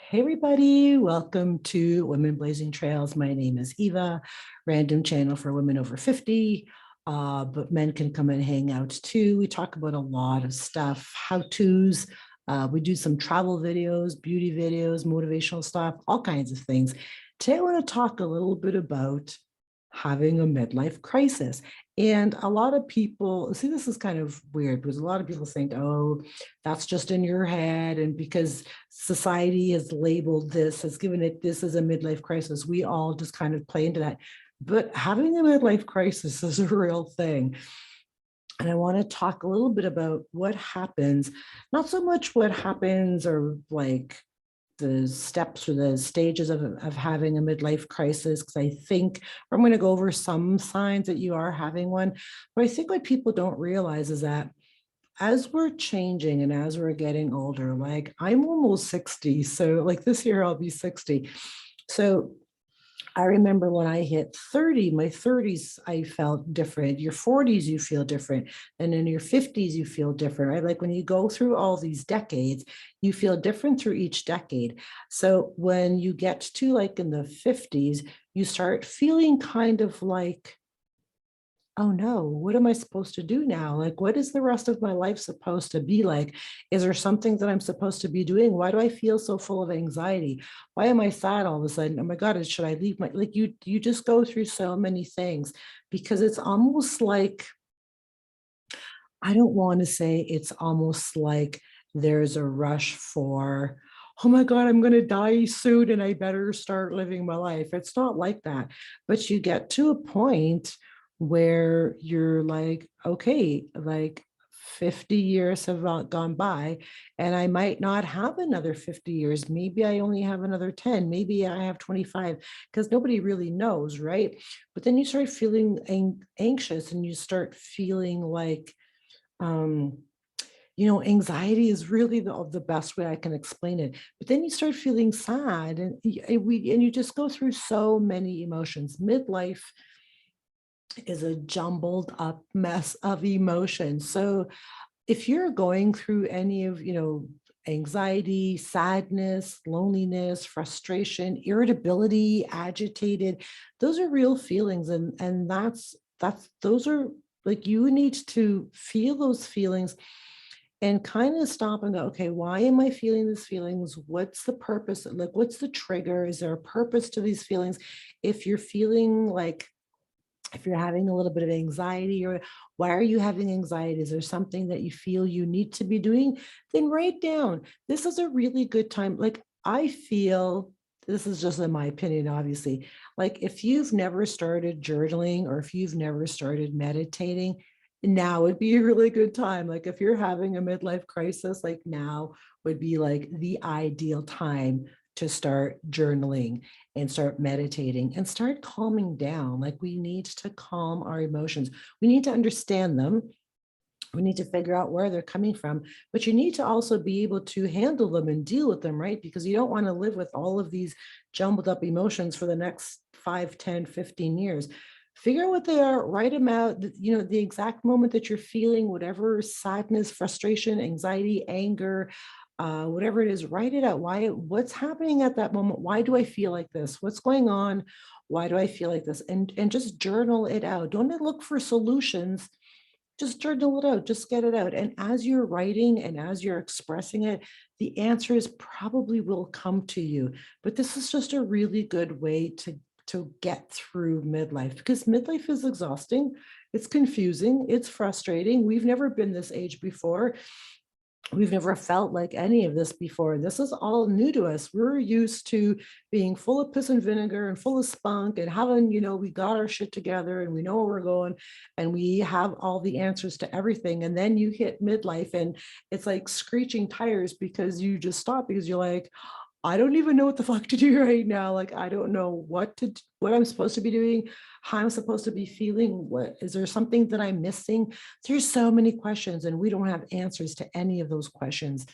Hey everybody, welcome to Women Blazing Trails. My name is Eva, random channel for women over 50, but men can come and hang out too. We talk about a lot of stuff, how-tos. We do some travel videos, beauty videos, motivational stuff, all kinds of things. Today I want to talk a little bit about having a midlife crisis. And a lot of people, see, this is kind of weird because a lot of people think, oh, that's just in your head. And because society has labeled this, has given it this as a midlife crisis, we all just kind of play into that. But having a midlife crisis is a real thing. And I want to talk a little bit about what happens, not so much what happens or like the steps or the stages of having a midlife crisis, because I think I'm going to go over some signs that you are having one. But I think what people don't realize is that as we're changing and as we're getting older, like I'm almost 60, so like this year I'll be 60. So I remember when I hit 30, my 30s, I felt different. Your 40s, you feel different. And in your 50s, you feel different, right? Like when you go through all these decades, you feel different through each decade. So when you get to like in the 50s, you start feeling kind of like, oh no, what am I supposed to do now? Like, what is the rest of my life supposed to be like? Is there something that I'm supposed to be doing? Why do I feel so full of anxiety? Why am I sad all of a sudden? Oh my God, should I leave my, like you just go through so many things because it's almost like, I don't want to say it's almost like there's a rush for, oh my God, I'm going to die soon and I better start living my life. It's not like that. But you get to a point where you're like, okay, like 50 years have gone by and I might not have another 50 years. Maybe I only have another 10, maybe I have 25, because nobody really knows, right? But then you start feeling anxious and you start feeling like, um, anxiety is really the best way I can explain it. But then you start feeling sad and you just go through so many emotions. Midlife is a jumbled up mess of emotions. So if you're going through any of, anxiety, sadness, loneliness, frustration, irritability, agitated, those are real feelings. And those are like, you need to feel those feelings and kind of stop and go, okay, why am I feeling these feelings? What's the purpose? Like, what's the trigger? Is there a purpose to these feelings? If you're feeling like, if you're having a little bit of anxiety, or why are you having anxiety? Is there something that you feel you need to be doing? Then write down. This is a really good time. Like, I feel, this is just in my opinion, obviously, like if you've never started journaling or if you've never started meditating, now would be a really good time. Like if you're having a midlife crisis, like now would be like the ideal time to start journaling and start meditating and start calming down. Like we need to calm our emotions. We need to understand them. We need to figure out where they're coming from, but you need to also be able to handle them and deal with them, right? Because you don't want to live with all of these jumbled up emotions for the next 5, 10, 15 years. Figure out what they are, write them out, the exact moment that you're feeling, whatever sadness, frustration, anxiety, anger, whatever it is, write it out. What's happening at that moment? Why do I feel like this? What's going on? Why do I feel like this? And just journal it out. Don't look for solutions, just journal it out, just get it out. And as you're writing and as you're expressing it, the answers probably will come to you. But this is just a really good way to get through midlife, because midlife is exhausting. It's confusing. It's frustrating. We've never been this age before. We've never felt like any of this before. This is all new to us. We're used to being full of piss and vinegar and full of spunk and having, we got our shit together and we know where we're going and we have all the answers to everything. And then you hit midlife and it's like screeching tires because you just stop because you're like, I don't even know what the fuck to do right now. Like, I don't know what I'm supposed to be doing, how I'm supposed to be feeling. What is there something that I'm missing? There's so many questions and we don't have answers to any of those questions.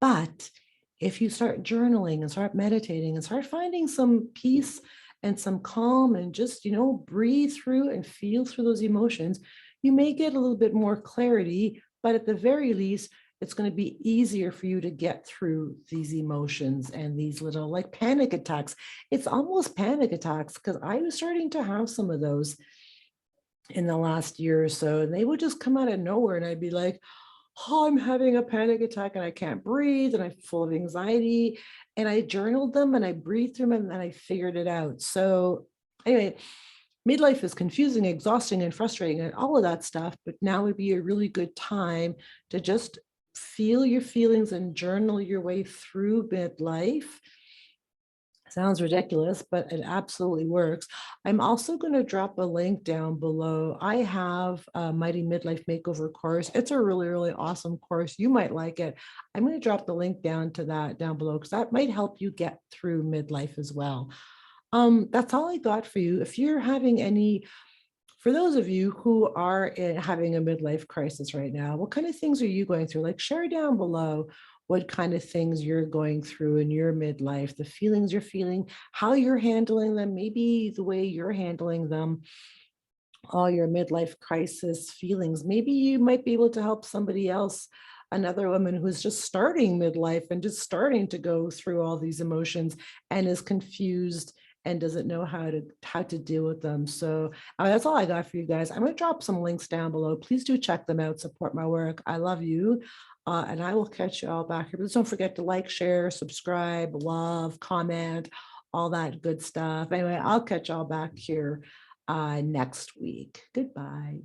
But if you start journaling and start meditating and start finding some peace and some calm and just, breathe through and feel through those emotions, you may get a little bit more clarity, but at the very least, it's going to be easier for you to get through these emotions and these little like panic attacks. It's almost panic attacks because I was starting to have some of those in the last year or so, and they would just come out of nowhere. And I'd be like, oh, I'm having a panic attack and I can't breathe and I'm full of anxiety. And I journaled them and I breathed through them and then I figured it out. So, anyway, midlife is confusing, exhausting, and frustrating, and all of that stuff. But now would be a really good time to just feel your feelings and journal your way through midlife. Sounds ridiculous, but it absolutely works. I'm also going to drop a link down below. I have a Mighty Midlife Makeover course. It's a really, really awesome course. You might like it. I'm going to drop the link down to that down below because that might help you get through midlife as well. That's all I got for you. If you're having any, for those of you who are having a midlife crisis right now, what kind of things are you going through? Like share down below what kind of things you're going through in your midlife, the feelings you're feeling, how you're handling them, maybe the way you're handling them, all your midlife crisis feelings. Maybe you might be able to help somebody else, another woman who's just starting midlife and just starting to go through all these emotions and is confused and doesn't know how to deal with them. So that's all I got for you guys. I'm going to drop some links down below. Please do check them out, support my work. I love you. And I will catch you all back here. Please don't forget to like, share, subscribe, love, comment, all that good stuff. Anyway, I'll catch y'all back here next week. Goodbye.